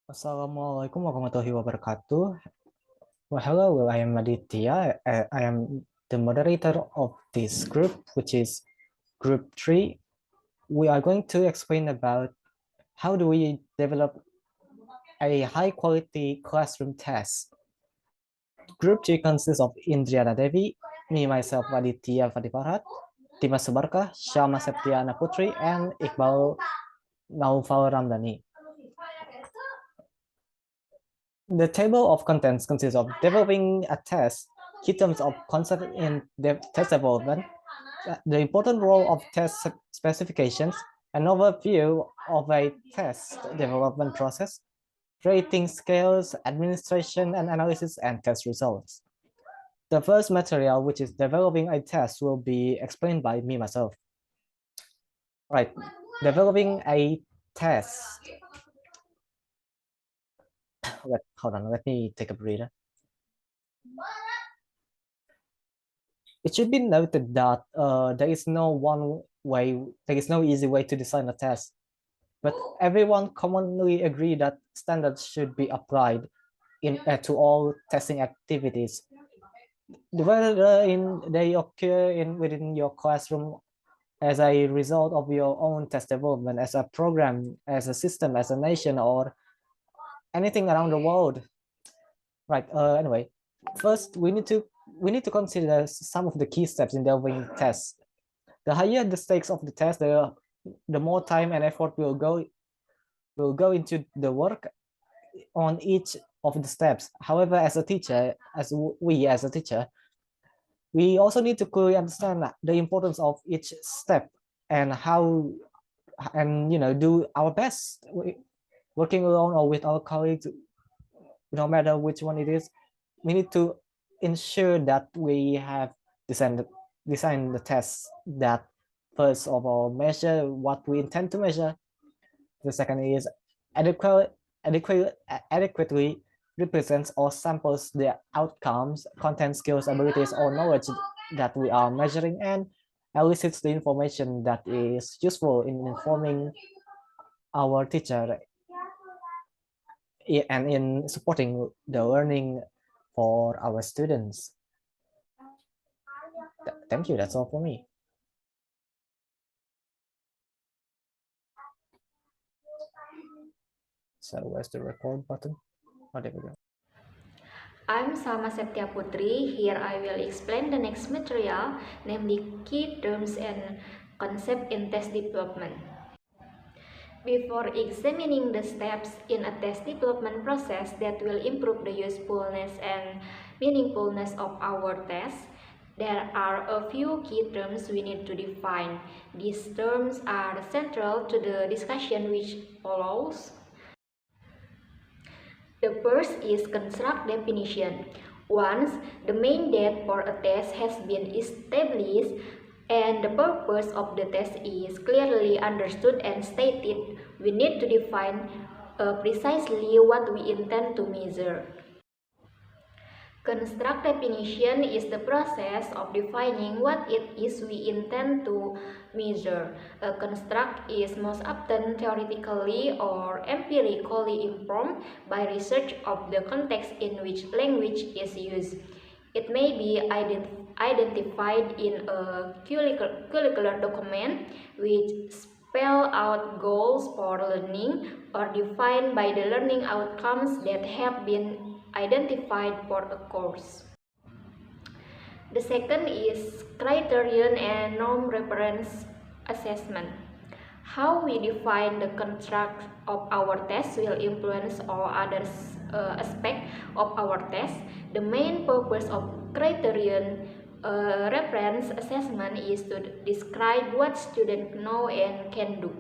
Assalamualaikum warahmatullahi wabarakatuh. Well, hello, I am Aditya. I am the moderator of this group, which is Group 3. We are going to explain about how do we develop a high-quality classroom test. Group 3 consists of Indriana Devi, me, myself, Aditya Fadiparat, Dimas Subarkah, Syama Septiana Putri, and Iqbal Naufal Ramdhani. The table of contents consists of developing a test, key terms of concept in the test development, the important role of test specifications, an overview of a test development process, rating scales, administration and analysis, and test results. The first material, which is developing a test, will be explained by me myself. Right, developing a test. Hold on, let me take a breather. It should be noted that there is no easy way to design a test, but everyone commonly agree that standards should be applied to all testing activities, whether they occur within your classroom as a result of your own test development, as a program, as a system, as a nation, or anything around the world. Right. Anyway, first we need to consider some of the key steps in developing tests. The higher the stakes of the test, the more time and effort will go into the work on each of the steps. However, as a teacher, as a teacher, we also need to clearly understand the importance of each step and how and do our best working alone or with our colleagues, no matter which one it is. We need to ensure that we have designed the tests that first of all measure what we intend to measure. The second is adequately represents or samples the outcomes, content, skills, abilities, or knowledge that we are measuring, and elicits the information that is useful in informing our teacher and in supporting the learning for our students. Thank you. That's all for me. So where's the record button? Oh, there we go. I'm Sama Septia Putri. Here I will explain the next material, namely key terms and concept in test development. Before examining the steps in a test development process that will improve the usefulness and meaningfulness of our test, there are a few key terms we need to define. These terms are central to the discussion which follows. The first is construct definition. Once the main date for a test has been established and the purpose of the test is clearly understood and stated, we need to define precisely what we intend to measure. Construct definition is the process of defining what it is we intend to measure. A construct is most often theoretically or empirically informed by research of the context in which language is used. It may be identified in a curricular document which spell out goals for learning or defined by the learning outcomes that have been identified for a course. The second is criterion and norm reference assessment. How we define the construct of our test will influence all other aspects of our test. The main purpose of criterion reference assessment is to describe what students know and can do.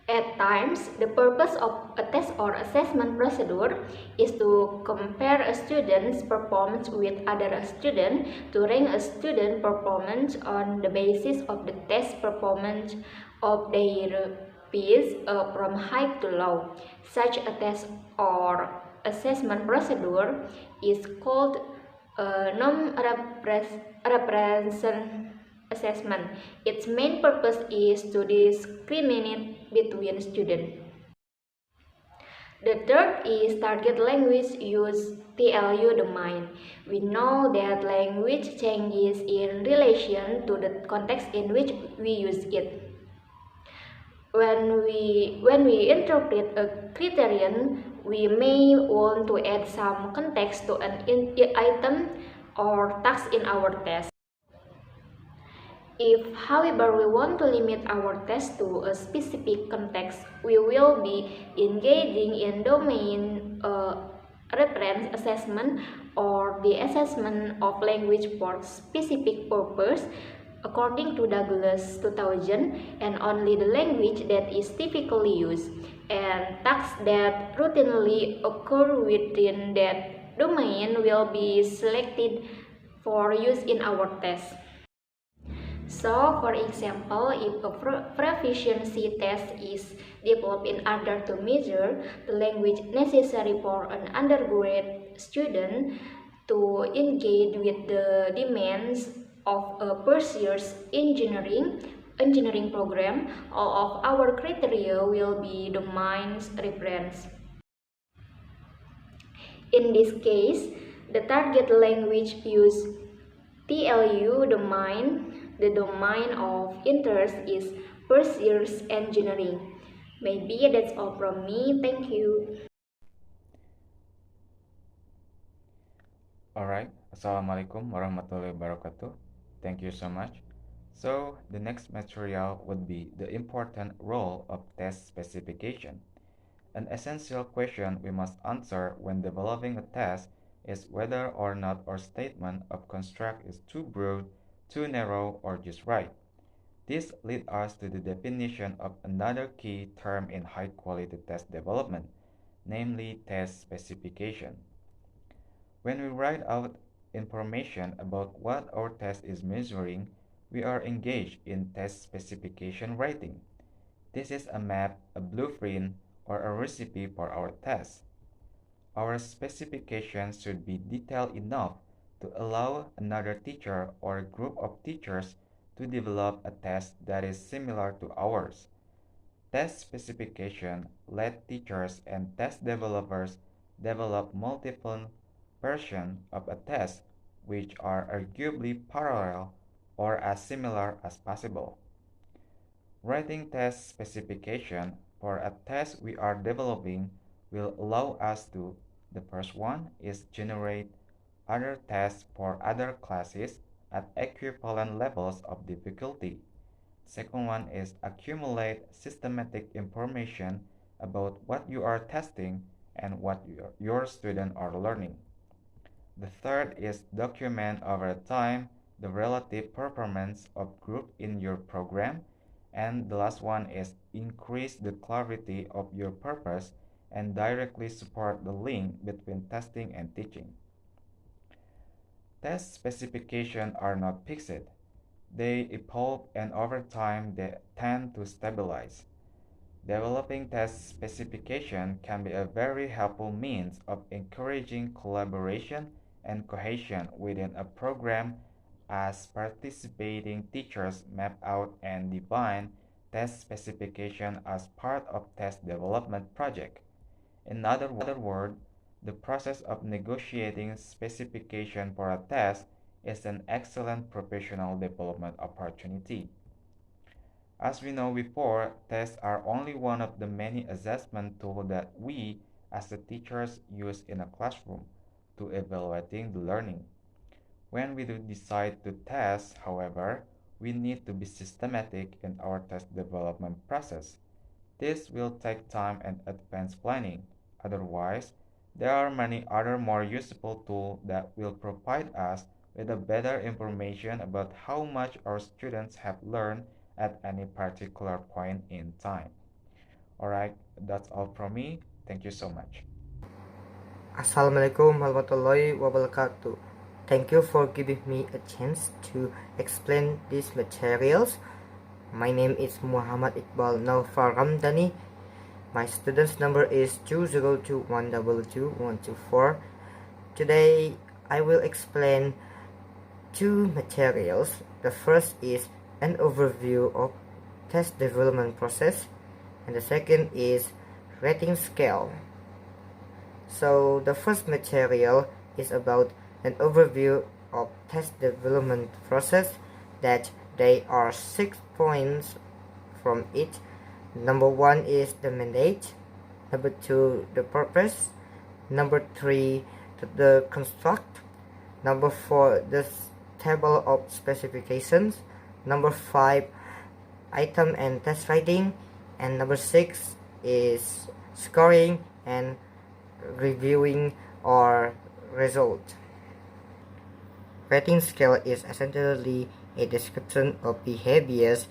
At times, the purpose of a test or assessment procedure is to compare a student's performance with other students to rank a student's performance on the basis of the test performance of their peers from high to low. Such a test or assessment procedure is called non-representation assessment. Its main purpose is to discriminate between students. The third is target language use TLU domain. We know that language changes in relation to the context in which we use it. When we interpret a criterion, we may want to add some context to an item or task in our test. If, however, we want to limit our test to a specific context, we will be engaging in domain reference assessment or the assessment of language for specific purpose according to Douglas 2000, and only the language that is typically used and tasks that routinely occur within that domain will be selected for use in our test. So, for example, if a proficiency test is developed in order to measure the language necessary for an undergraduate student to engage with the demands of a first year's engineering program, all of our criteria will be domains reference. In this case, the target language use TLU domain. The domain of interest is first year's engineering. Maybe that's all from me. Thank you. Alright, Assalamualaikum warahmatullahi wabarakatuh. Thank you so much. So, the next material would be the important role of test specification. An essential question we must answer when developing a test is whether or not our statement of construct is too broad, too narrow, or just right. This leads us to the definition of another key term in high-quality test development, namely test specification. When we write out information about what our test is measuring, we are engaged in test specification writing. This is a map, a blueprint, or a recipe for our test. Our specifications should be detailed enough to allow another teacher or a group of teachers to develop a test that is similar to ours. Test specification let teachers and test developers develop multiple versions of a test which are arguably parallel or as similar as possible. Writing test specification for a test we are developing will allow us to: the first one is generate other tests for other classes at equivalent levels of difficulty. Second one is accumulate systematic information about what you are testing and what your students are learning. The third is document over time the relative performance of group in your program. And the last one is increase the clarity of your purpose and directly support the link between testing and teaching. Test specifications are not fixed. They evolve and over time they tend to stabilize. Developing test specification can be a very helpful means of encouraging collaboration and cohesion within a program as participating teachers map out and define test specification as part of test development project. In other words, the process of negotiating specification for a test is an excellent professional development opportunity. As we know before, tests are only one of the many assessment tools that we as the teachers use in a classroom to evaluating the learning. When we do decide to test, however, we need to be systematic in our test development process. This will take time and advanced planning. Otherwise, there are many other more useful tools that will provide us with a better information about how much our students have learned at any particular point in time. Alright, that's all from me. Thank you so much. Assalamualaikum warahmatullahi wabarakatuh. Thank you for giving me a chance to explain these materials. My name is Muhammad Iqbal Naufal Ramdhani. My student's number is 202122124. Today, I will explain two materials. The first is an overview of test development process, and the second is rating scale. So the first material is about an overview of test development process that they are 6 points from each. Number one is the mandate, number two the purpose, number three the construct, number four the table of specifications, number five item and test writing, and number six is scoring and reviewing our result. Rating scale is essentially a description of behaviors,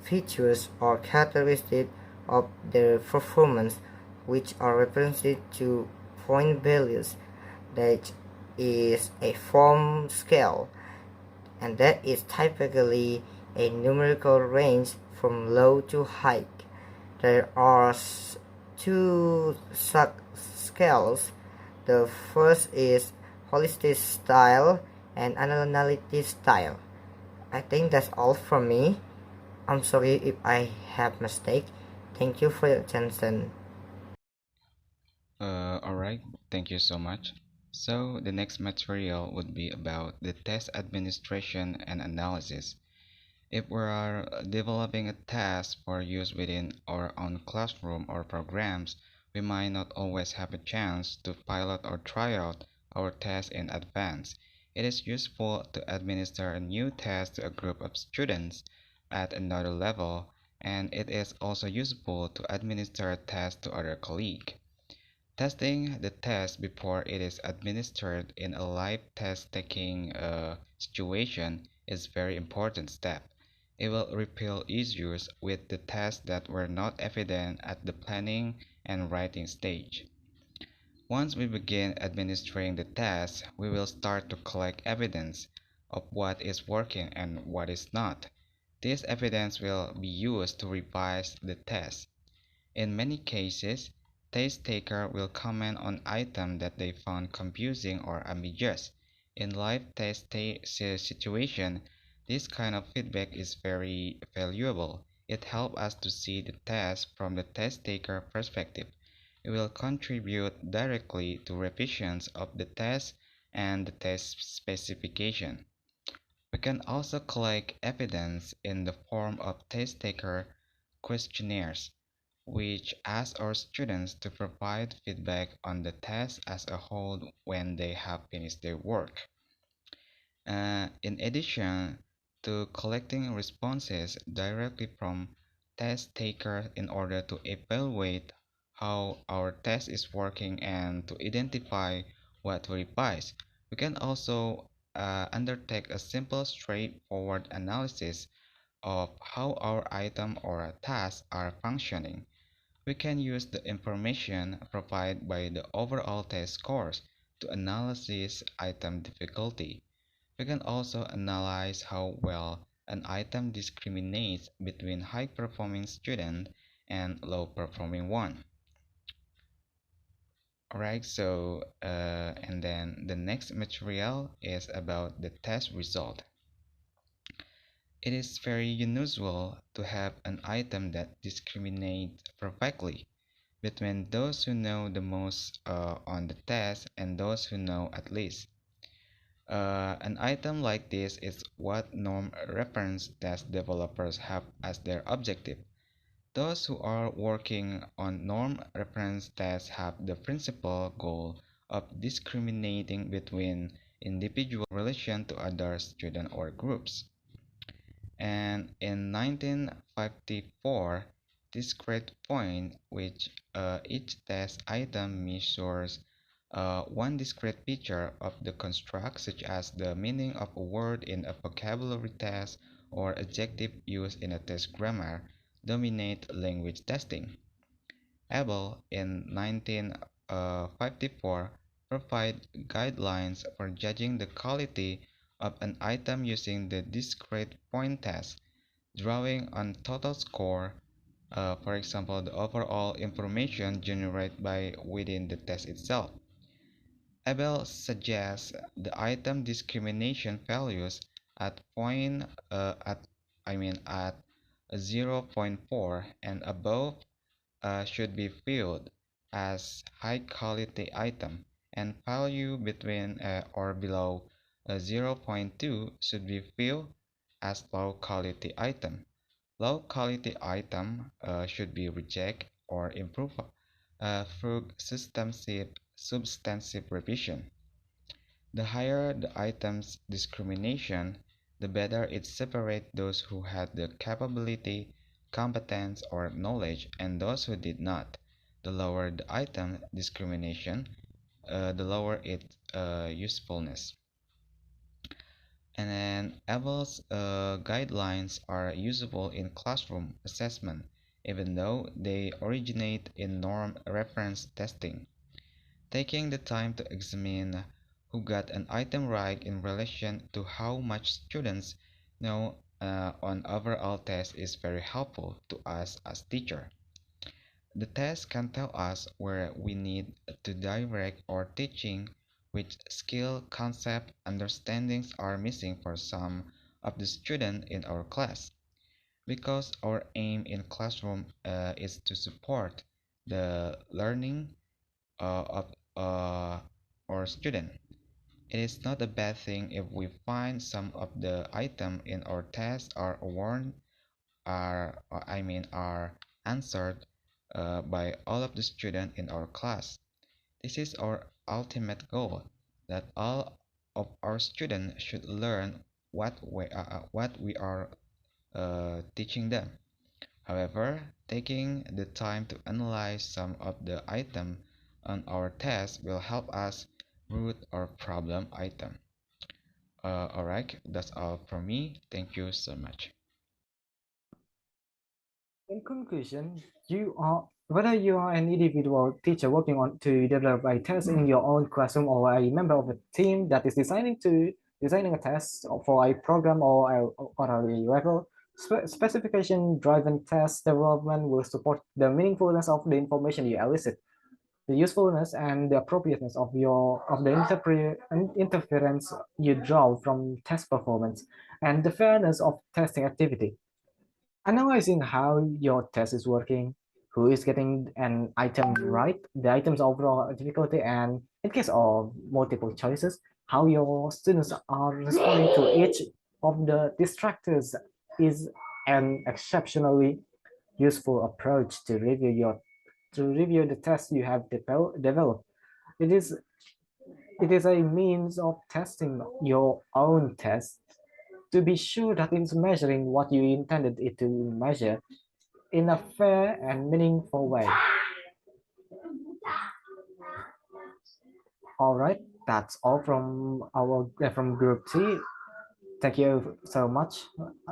features, or characteristics of the performance which are represented to point values. That is a form scale, and that is typically a numerical range from low to high. There are two scales. The first is holistic style and analytic style. I think that's all from me. I'm sorry if I have mistake. Thank you for your attention. Alright, thank you so much. So the next material would be about the test administration and analysis. If we are developing a task for use within our own classroom or programs, we might not always have a chance to pilot or try out our test in advance. It is useful to administer a new test to a group of students at another level, and it is also useful to administer a test to other colleagues. Testing the test before it is administered in a live test taking situation is a very important step. It will repel issues with the tests that were not evident at the planning and writing stage. Once we begin administering the test, we will start to collect evidence of what is working and what is not. This evidence will be used to revise the test. In many cases, test taker will comment on items that they found confusing or ambiguous. In live test situation, this kind of feedback is very valuable. It helps us to see the test from the test taker perspective. It will contribute directly to revisions of the test and the test specification. We can also collect evidence in the form of test taker questionnaires, which ask our students to provide feedback on the test as a whole when they have finished their work. In addition to collecting responses directly from test takers in order to evaluate how our test is working and to identify what to revise, we can also undertake a simple, straightforward analysis of how our item or a task are functioning. We can use the information provided by the overall test scores to analyze item difficulty. We can also analyze how well an item discriminates between high-performing student and low-performing one. Alright, so and then the next material is about the test result. It is very unusual to have an item that discriminates perfectly between those who know the most on the test and those who know at least. An item like this is what norm reference test developers have as their objective. Those who are working on norm reference tests have the principal goal of discriminating between individual relation to other students or groups. And in 1954, discrete point, which each test item measures one discrete feature of the construct, such as the meaning of a word in a vocabulary test or adjective used in a test grammar, dominate language testing. Abel in 1954 provided guidelines for judging the quality of an item using the discrete point test, drawing on total score, for example, the overall information generated by within the test itself. Abel suggests the item discrimination values at point at 0.4 and above should be filled. as high quality item and value between or below 0.2 should be viewed as low quality item. Low quality item should be rejected or improved through substantive revision. The higher the item's discrimination, the better it separates those who had the capability, competence, or knowledge and those who did not. The lower the item discrimination, the lower its usefulness. And then Abel's guidelines are useful in classroom assessment, even though they originate in norm reference testing. Taking the time to examine who got an item right in relation to how much students know on overall test is very helpful to us as teacher. The test can tell us where we need to direct our teaching, which skill, concept, understandings are missing for some of the students in our class. Because our aim in classroom is to support the learning of our student. It is not a bad thing if we find some of the items in our test are worn are answered by all of the students in our class. This is our ultimate goal, that all of our students should learn what we are teaching them. However, taking the time to analyze some of the items on our test will help us root our problem item. Alright, that's all from me. Thank you so much. In conclusion, whether you are an individual teacher working on to develop a test in your own classroom or a member of a team that is designing a test for a program or a level, specification-driven test development will support the meaningfulness of the information you elicit, the usefulness and the appropriateness of the interference you draw from test performance, and the fairness of testing activity. Analyzing how your test is working, who is getting an item right, the item's overall difficulty, and in case of multiple choices, how your students are responding to each of the distractors is an exceptionally useful approach to review the test you have developed. It is it is a means of testing your own test to be sure that it's measuring what you intended it to measure in a fair and meaningful way. All right, that's all from from group C. Thank you so much.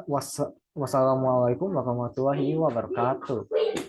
Wassalamualaikum warahmatullahi wabarakatuh.